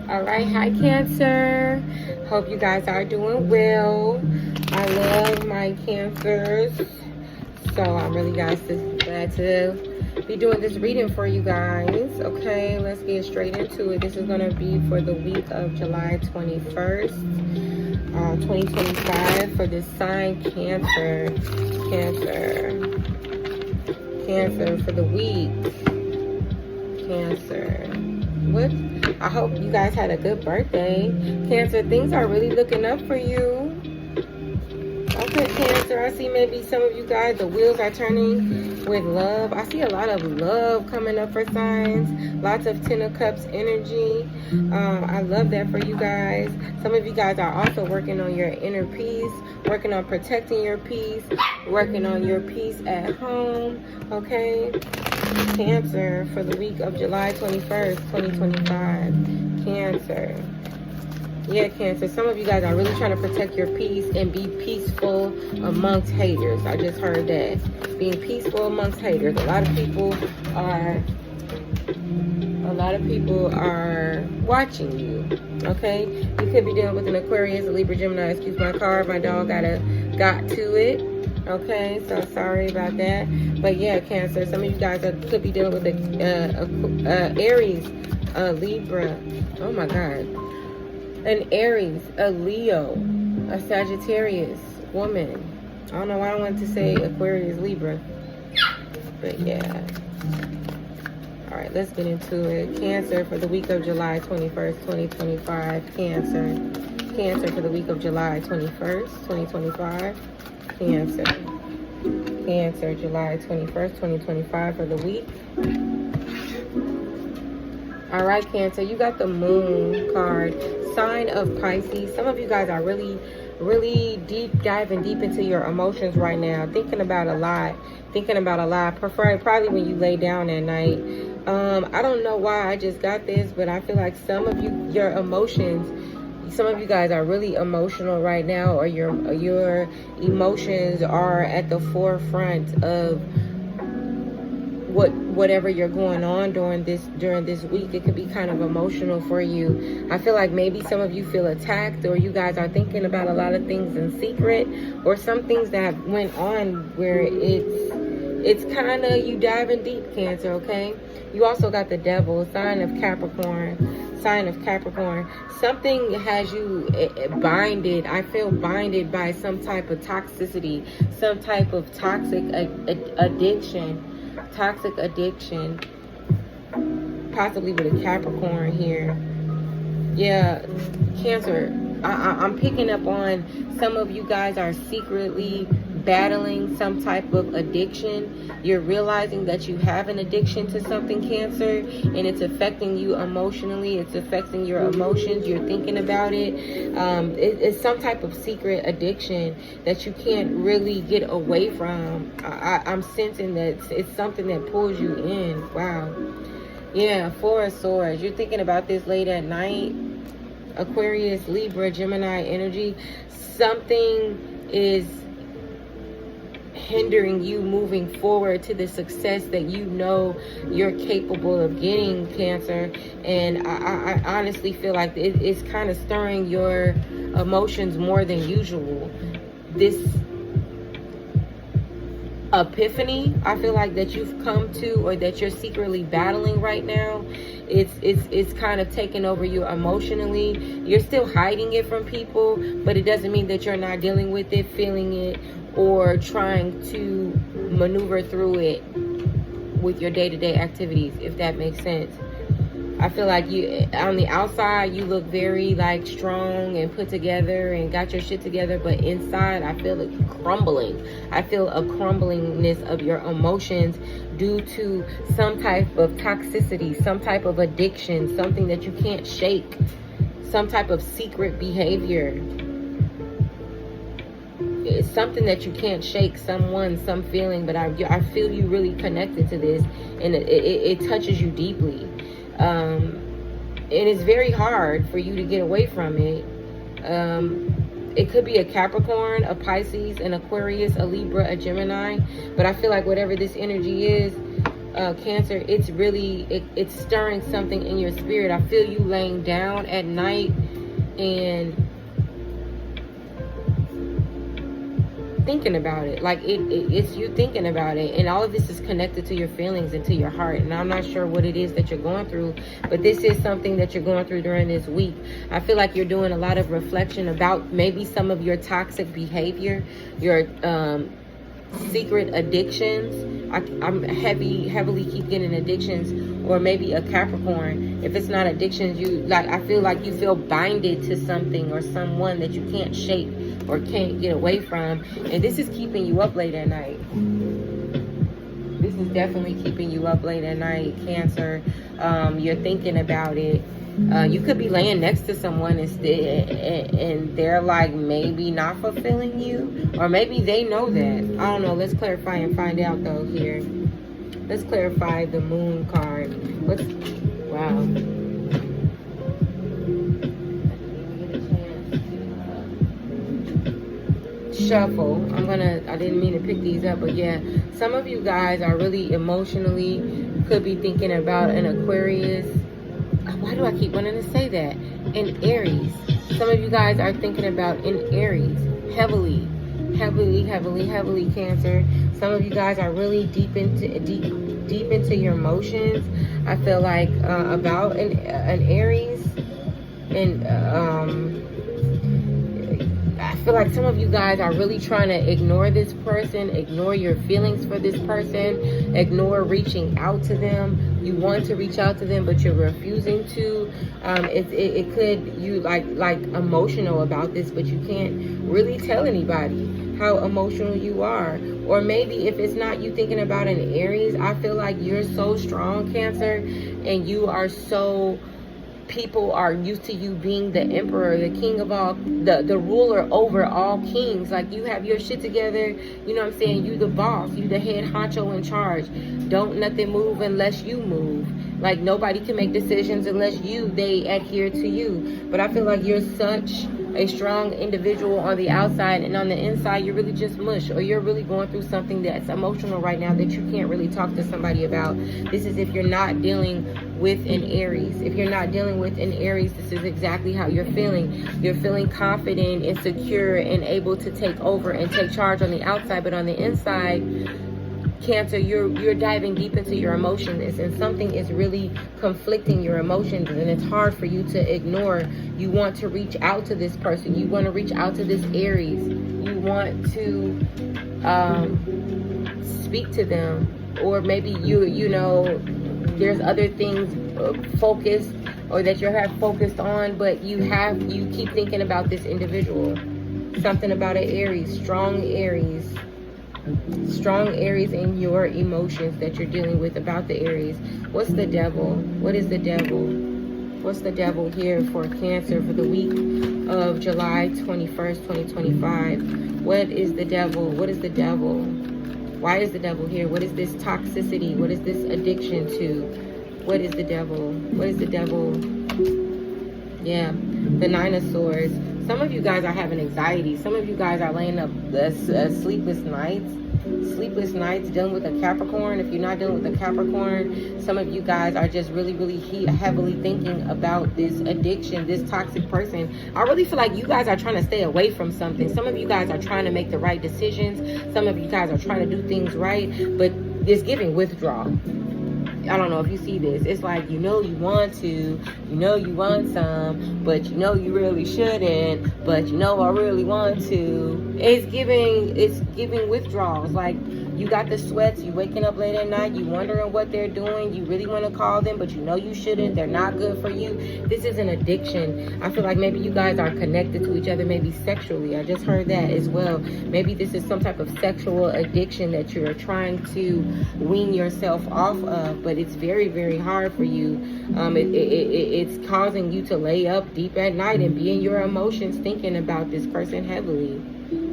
All right, hi Cancer. Hope you guys are doing well. I love my Cancers. So I'm really glad to be doing this reading for you guys. Okay, let's get straight into it. This is going to be for the week of July 21st, 2025 for this sign Cancer. Cancer for the week. Cancer. What? I hope you guys had a good birthday. Cancer, things are really looking up for you. Okay, Cancer, I see maybe some of you guys, the wheels are turning with love. I see a lot of love coming up for signs. Lots of Ten of Cups energy. I love that for you guys. Some of you guys are also working on your inner peace, working on protecting your peace, working on your peace at home. Okay? Cancer for the week of July 21st, 2025. Cancer. Yeah, Cancer. Some of you guys are really trying to protect your peace and be peaceful amongst haters. I just heard that. Being peaceful amongst haters. A lot of people are watching you. Okay? You could be dealing with an Aquarius, a Libra, Gemini. Excuse my card. My dog got to it. Okay, so sorry about that. But yeah, Cancer, some of you guys could be dealing with a Aries, a Libra. Oh my God. An Aries, a Leo, a Sagittarius woman. I don't know why I wanted to say Aquarius, Libra. But yeah. All right, let's get into it. Cancer for the week of July 21st, 2025. Cancer. Cancer for the week of July 21st, 2025. Cancer. Cancer, July 21st, 2025 for the week. All right, Cancer, you got the Moon card. Sign of Pisces. Some of you guys are really diving deep into your emotions right now. Thinking about a lot. Probably when you lay down at night. I don't know why I just got this, but I feel like some of you, your emotions, some of you guys are really emotional right now, or your emotions are at the forefront of whatever you're going on during this week. It could be kind of emotional for you. I feel like maybe some of you feel attacked, or you guys are thinking about a lot of things in secret, or some things that went on where it's kind of you diving deep, Cancer. Okay, you also got the Devil, sign of Capricorn. Something has you binded. I feel binded by some type of toxicity, some type of toxic addiction, possibly with a Capricorn here. Yeah, Cancer, I'm picking up on some of you guys are secretly battling some type of addiction. You're realizing that you have an addiction to something, Cancer, and it's affecting you emotionally. It's affecting your emotions. You're thinking about it. It's some type of secret addiction that you can't really get away from. I'm sensing that it's something that pulls you in. Wow. Yeah, Four of Swords. You're thinking about this late at night. Aquarius, Libra, Gemini energy. Something is hindering you moving forward to the success that you know you're capable of getting, Cancer. And I honestly feel like it's kind of stirring your emotions more than usual. This epiphany, I feel like, that you've come to, or that you're secretly battling right now, it's kind of taking over you emotionally. You're still hiding it from people, but it doesn't mean that you're not dealing with it, feeling it, or trying to maneuver through it with your day-to-day activities, if that makes sense. I feel like you, on the outside, you look very like strong and put together and got your shit together, but inside I feel it crumbling. I feel a crumblingness of your emotions due to some type of toxicity, some type of addiction, something that you can't shake, some type of secret behavior. It's something that you can't shake, someone, some feeling, but I feel you really connected to this, and it touches you deeply. And it's very hard for you to get away from it. It could be a Capricorn, a Pisces, an Aquarius, a Libra, a Gemini, but I feel like whatever this energy is, Cancer, it's really, it's stirring something in your spirit. I feel you laying down at night and thinking about it. Like it's you thinking about it, and all of this is connected to your feelings and to your heart. And I'm not sure what it is that you're going through, but this is something that you're going through during this week. I feel like you're doing a lot of reflection about maybe some of your toxic behavior, your secret addictions. I'm heavily keep getting addictions, or maybe a Capricorn. If it's not addictions, you like, I feel like you feel binded to something or someone that you can't shake or can't get away from, and this is keeping you up late at night. This is definitely keeping you up late at night, Cancer. You're thinking about it. You could be laying next to someone and they're like maybe not fulfilling you, or maybe they know that. I don't know. Let's clarify and find out though here. Let's clarify the Moon card. Wow. Shuffle. I didn't mean to pick these up, but yeah, some of you guys are really emotionally, could be thinking about an Aquarius. Why do I keep wanting to say that? In Aries. Some of you guys are thinking about in Aries. Heavily, Cancer. Some of you guys are really deep into your emotions. I feel like about an Aries. And I feel like some of you guys are really trying to ignore this person, ignore your feelings for this person, ignore reaching out to them. You want to reach out to them, but you're refusing to. It could, you like emotional about this, but you can't really tell anybody how emotional you are. Or maybe if it's not you thinking about an Aries, I feel like you're so strong, Cancer, and you are so, people are used to you being the emperor, the king of all, the ruler over all kings. Like you have your shit together, you know what I'm saying? You the boss, you the head honcho in charge. Don't nothing move unless you move. Like nobody can make decisions unless they adhere to you. But I feel like you're such a strong individual on the outside, and on the inside you're really just mush, or you're really going through something that's emotional right now that you can't really talk to somebody about. This is if you're not dealing with an Aries. If you're not dealing with an Aries, this is exactly how you're feeling. You're feeling confident and secure and able to take over and take charge on the outside, but on the inside, Cancer, you're diving deep into your emotions, and something is really conflicting your emotions, and it's hard for you to ignore. You want to reach out to this person. You want to reach out to this Aries. You want to speak to them, or maybe you know there's other things focused, or that you have focused on, but you keep thinking about this individual. Something about an Aries, strong Aries in your emotions that you're dealing with about the Aries. What's the Devil? What is the Devil? What's the Devil here for Cancer for the week of July 21st, 2025? What is the Devil? What is the Devil? Why is the Devil here? What is this toxicity? What is this addiction to? What is the Devil? What is the Devil? Yeah, the Nine of Swords. Some of you guys are having anxiety. Some of you guys are laying up sleepless nights. Sleepless nights dealing with a Capricorn. If you're not dealing with a Capricorn, some of you guys are just really heavily thinking about this addiction, this toxic person. I really feel like you guys are trying to stay away from something. Some of you guys are trying to make the right decisions. Some of you guys are trying to do things right, but it's giving withdrawal. I don't know if you see this. It's like, you know you want to, you know you want some, but you know you really shouldn't, but you know I really want to. It's giving withdrawals. Like, you got the sweats, you waking up late at night, you wondering what they're doing, you really want to call them, but you know you shouldn't, they're not good for you. This is an addiction. I feel like maybe you guys are connected to each other, maybe sexually. I just heard that as well. Maybe this is some type of sexual addiction that you're trying to wean yourself off of, but it's very, very hard for you. It's causing you to lay up deep at night and be in your emotions thinking about this person heavily.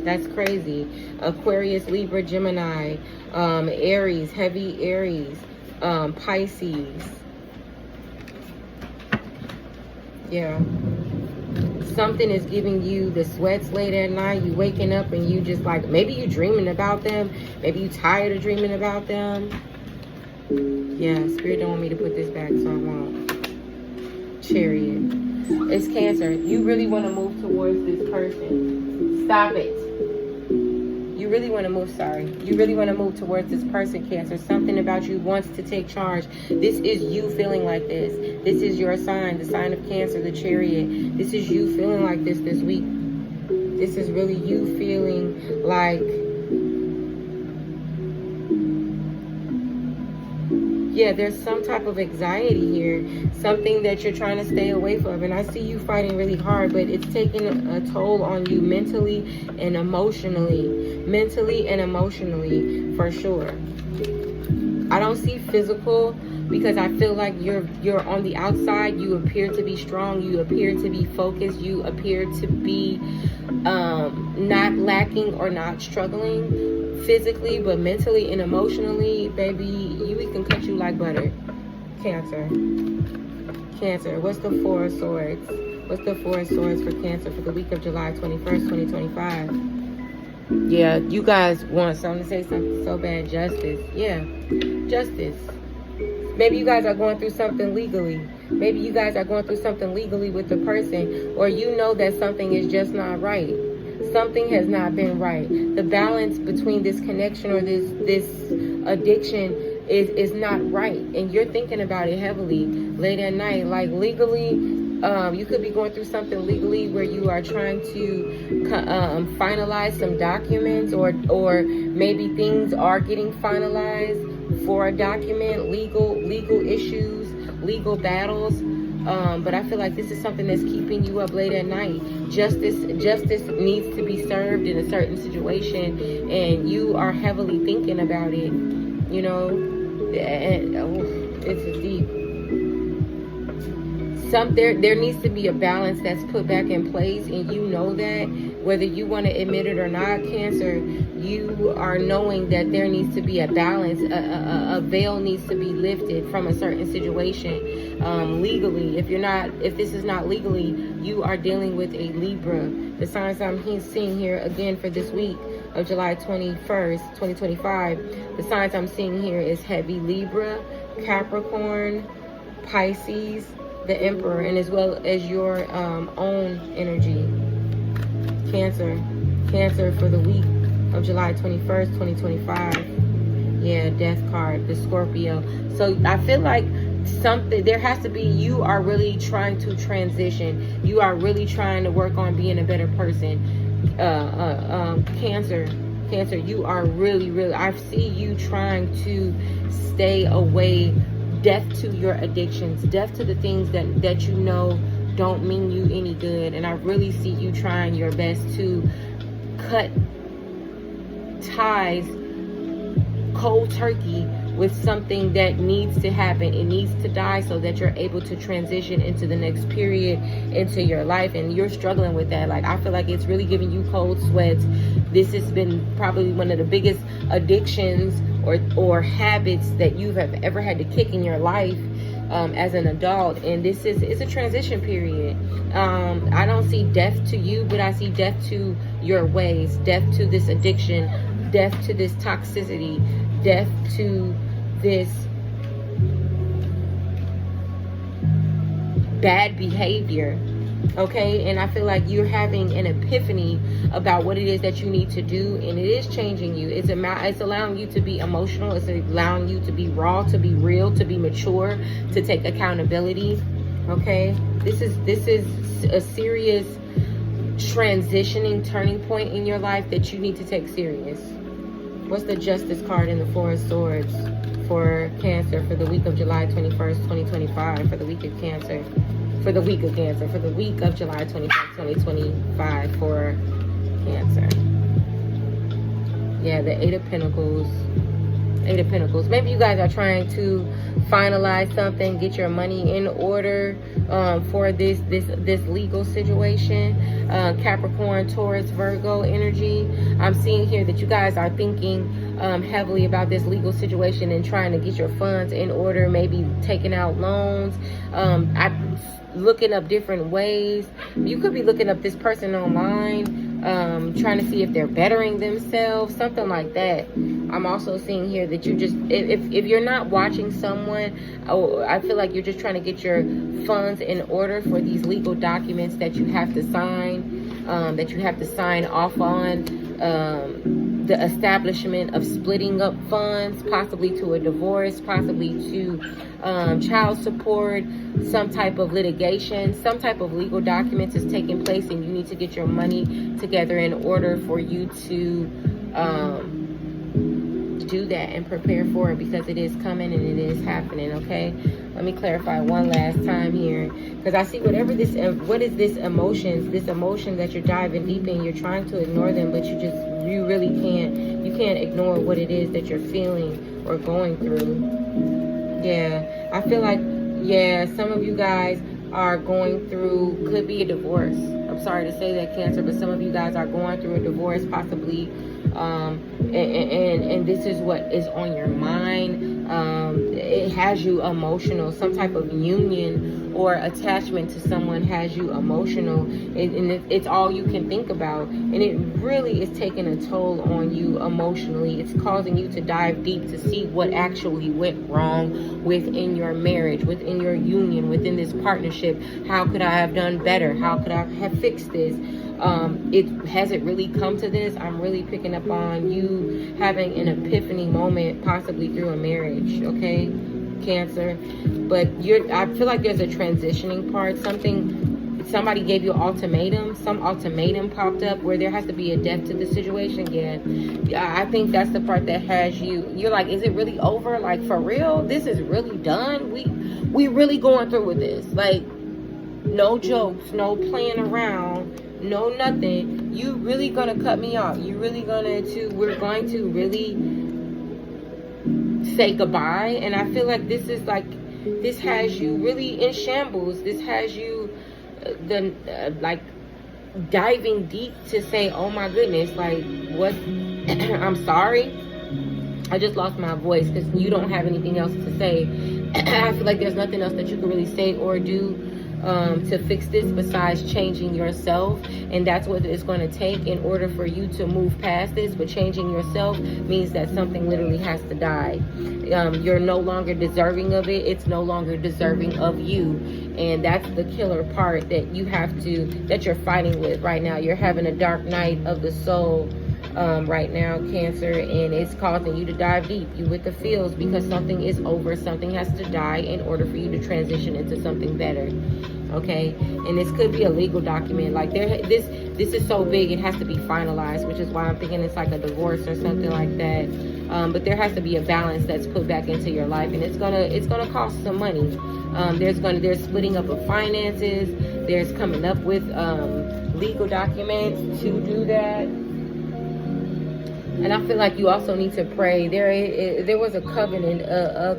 That's crazy. Aquarius, Libra, Gemini, Aries, heavy Aries, Pisces. Yeah. Something is giving you the sweats late at night. You waking up and you just like, maybe you dreaming about them. Maybe you tired of dreaming about them. Yeah, Spirit don't want me to put this back, so I won't. Chariot. It's Cancer. You really want to move towards this person. Stop it. You really want to move, You really want to move towards this person, Cancer. Something about you wants to take charge. This is you feeling like this. This is your sign, the sign of Cancer, the Chariot. This is you feeling like this week. This is really you feeling like, yeah, there's some type of anxiety here, something that you're trying to stay away from. And I see you fighting really hard, but it's taking a toll on you mentally and emotionally. Mentally and emotionally, for sure. I don't see physical, because I feel like you're on the outside. You appear to be strong. You appear to be focused. You appear to be not lacking or not struggling physically, but mentally and emotionally, baby, we can cut you like butter. Cancer. Cancer. What's the Four of Swords? What's the Four of Swords for Cancer for the week of July 21st, 2025? Yeah, you guys want something to say something so bad. Justice. Yeah, justice. Maybe you guys are going through something legally. Maybe you guys are going through something legally with the person, or you know that something is just not right. Something has not been right. The balance between this connection or this addiction is not right, and you're thinking about it heavily late at night. Like legally, you could be going through something legally where you are trying to finalize some documents, or maybe things are getting finalized for a document, legal issues, legal battles. But I feel like this is something that's keeping you up late at night. Justice needs to be served in a certain situation, and you are heavily thinking about it. You know, and it's deep. There needs to be a balance that's put back in place, and you know that, whether you want to admit it or not, Cancer, you are knowing that there needs to be a balance. A veil needs to be lifted from a certain situation legally. If this is not legally, you are dealing with a Libra. The signs I'm seeing here again for this week of July 21st, 2025, the signs I'm seeing here is heavy Libra, Capricorn, Pisces, the Emperor, and as well as your own energy. Cancer for the week of July 21st, 2025. Yeah, Death card, the Scorpio. So I feel like there has to be, you are really trying to transition. You are really trying to work on being a better person. Cancer, you are really, I see you trying to stay away. Death to your addictions, death to the things that you know don't mean you any good. And I really see you trying your best to cut ties cold turkey with something that needs to happen. It needs to die so that you're able to transition into the next period into your life. And you're struggling with that. Like, I feel like it's really giving you cold sweats. This has been probably one of the biggest addictions or habits that you have ever had to kick in your life as an adult. And it's a transition period. I don't see death to you, but I see death to your ways, death to this addiction, death to this toxicity, death to this bad behavior. Okay, and I feel like you're having an epiphany about what it is that you need to do, and it is changing you. It's allowing you to be emotional. It's allowing you to be raw, to be real, to be mature, to take accountability. Okay, this is a serious transitioning turning point in your life that you need to take serious. What's the Justice card in the Four of Swords for Cancer for the week of July 21st, 2025, for the week of Cancer? For the week of Cancer, for the week of July 21st, 2025 for Cancer. Yeah, the Eight of Pentacles. Eight of Pentacles. Maybe you guys are trying to finalize something, get your money in order for this legal situation. Capricorn, Taurus, Virgo energy. I'm seeing here that you guys are thinking heavily about this legal situation and trying to get your funds in order, maybe taking out loans. I'm looking up different ways. You could be looking up this person online, trying to see if they're bettering themselves, something like that. I'm also seeing here that you just, if you're not watching someone, I feel like you're just trying to get your funds in order for these legal documents that you have to sign, off on, the establishment of splitting up funds, possibly to a divorce, possibly to child support, some type of litigation, some type of legal documents is taking place, and you need to get your money together in order for you to do that and prepare for it, because it is coming and it is happening. Okay, let me clarify one last time here, because I see what is this emotion that you're diving deep in. You're trying to ignore them, but you really can't ignore what it is that you're feeling or going through. Yeah, I feel like, yeah, some of you guys are going through, could be a divorce. I'm sorry to say that, Cancer, but some of you guys are going through a divorce, possibly, and this is what is on your mind. It has you emotional. Some type of union or attachment to someone has you emotional, and it's all you can think about, and it really is taking a toll on you emotionally. It's causing you to dive deep to see what actually went wrong within your marriage, within your union, within this partnership. How could I have done better? How could I have fixed this? Has it really come to this? I'm really picking up on you having an epiphany moment, possibly through a marriage, okay, Cancer? But I feel like there's a transitioning part. Somebody gave you an ultimatum. Some ultimatum popped up where there has to be a death to the situation. Yeah, I think that's the part that has you're like, is it really over? Like, for real? This is really done? We really going through with this? Like, no jokes, no playing around, no nothing. You really gonna cut me off? You really we're going to really say goodbye? And I feel like this has you really in shambles. This has you like diving deep to say, oh my goodness, like, what? I'm sorry, I just lost my voice because you don't have anything else to say. I feel like there's nothing else that you can really say or do to fix this besides changing yourself, and that's what it's going to take in order for you to move past this. But changing yourself means that something literally has to die. You're no longer deserving of it. It's no longer deserving of you, and that's the killer part that you're fighting with right now. You're having a dark night of the soul right now, Cancer, and it's causing you to dive deep. You with the feels, because something is over. Something has to die in order for you to transition into something better. Okay, and this could be a legal document. Like, this is so big, it has to be finalized, which is why I'm thinking it's like a divorce or something like that. But there has to be a balance that's put back into your life, and it's gonna cost some money. There's splitting up of finances. There's coming up with legal documents to do that. And I feel like you also need to pray. There was a covenant, a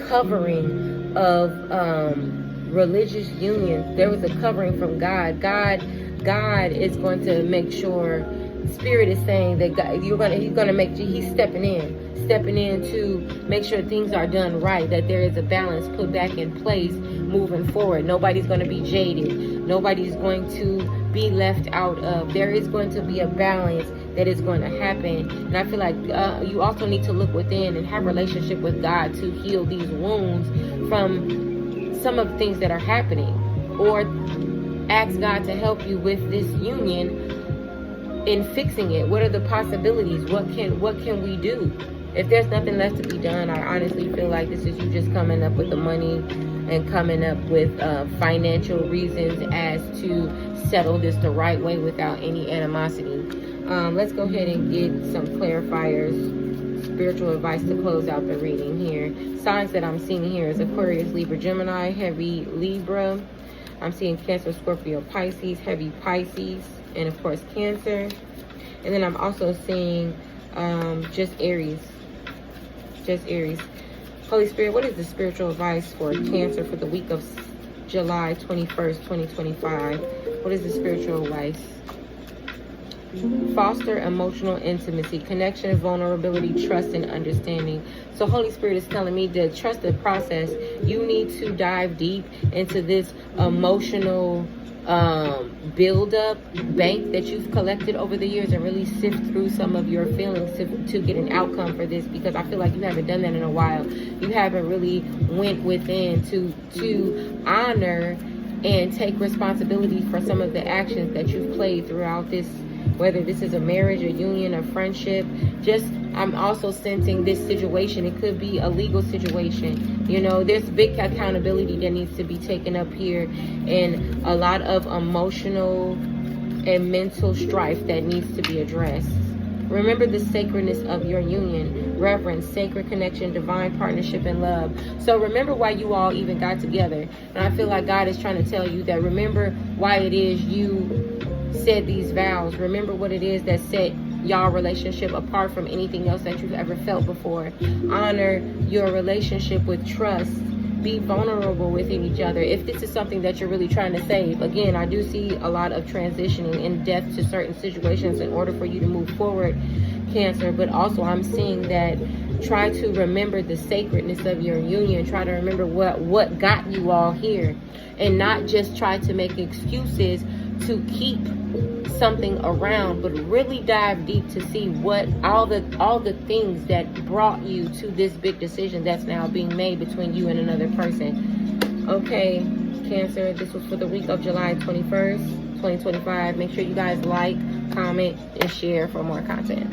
covering of religious union. There was a covering from God. God is going to make sure. Spirit is saying that he's stepping in to make sure things are done right, that there is a balance put back in place moving forward. Nobody's going to be jaded. Nobody's going to be left out of. There is going to be a balance that is going to happen. And I feel like you also need to look within and have a relationship with God to heal these wounds from some of the things that are happening, or ask God to help you with this union in fixing it. What are the possibilities? What can we do? If there's nothing left to be done, I honestly feel like this is you just coming up with the money and coming up with financial reasons as to settle this the right way without any animosity. Let's go ahead and get some clarifiers, spiritual advice to close out the reading here. Signs that I'm seeing here is Aquarius, Libra, Gemini, heavy Libra. I'm seeing Cancer, Scorpio, Pisces, heavy Pisces, and of course Cancer. And then I'm also seeing just Aries. Holy Spirit, what is the spiritual advice for Cancer for the week of July 21st, 2025? What is the spiritual advice? Foster emotional intimacy, connection, vulnerability, trust, and understanding. So Holy Spirit is telling me to trust the process. You need to dive deep into this emotional build-up bank that you've collected over the years and really sift through some of your feelings to get an outcome for this, because I feel like you haven't done that in a while. You haven't really went within to honor and take responsibility for some of the actions that you've played throughout this, whether this is a marriage, a union, a friendship. I'm also sensing this situation. It could be a legal situation. You know, there's big accountability that needs to be taken up here, and a lot of emotional and mental strife that needs to be addressed. Remember the sacredness of your union, reverence, sacred connection, divine partnership, and love. So remember why you all even got together. And I feel like God is trying to tell you that remember why it is you said these vows. Remember what it is that set y'all relationship apart from anything else that you've ever felt before. Honor your relationship with trust. Be vulnerable within each other. If this is something that you're really trying to save, again, I do see a lot of transitioning in depth to certain situations in order for you to move forward, Cancer. But also I'm seeing that try to remember the sacredness of your union. Try to remember what got you all here, and not just try to make excuses to keep something around, but really dive deep to see what all the things that brought you to this big decision that's now being made between you and another person. Okay, Cancer, this was for the week of July 21st, 2025. Make sure you guys like, comment, and share for more content.